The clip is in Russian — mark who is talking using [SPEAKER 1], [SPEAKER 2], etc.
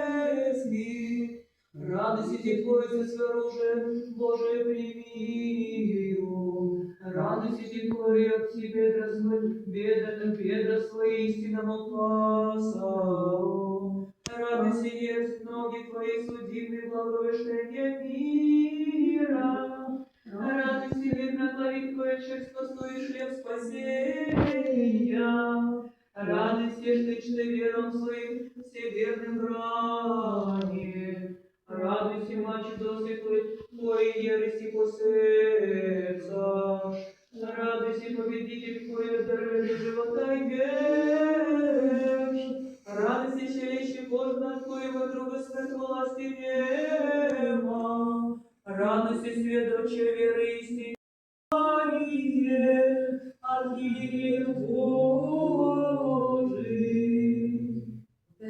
[SPEAKER 1] небесный, радости Твой с оружием Божие прими. Радости Твой от Тебе бедра свои истинному классу. Радости есть ноги Твои судимы благовещение мира. Радости видно главит Твое черство стоишь шлем спасения. Радости штычны вером своим всеверным брани. Радуйся, мачи досы Твои ереси по сердца. Радуйся, победитель Твой, даровали живота и вещь. Радуйся, челище Божьего Твоего друга смерть власти нема. Радуйся, сведоче веры истины, Архиерею Божию.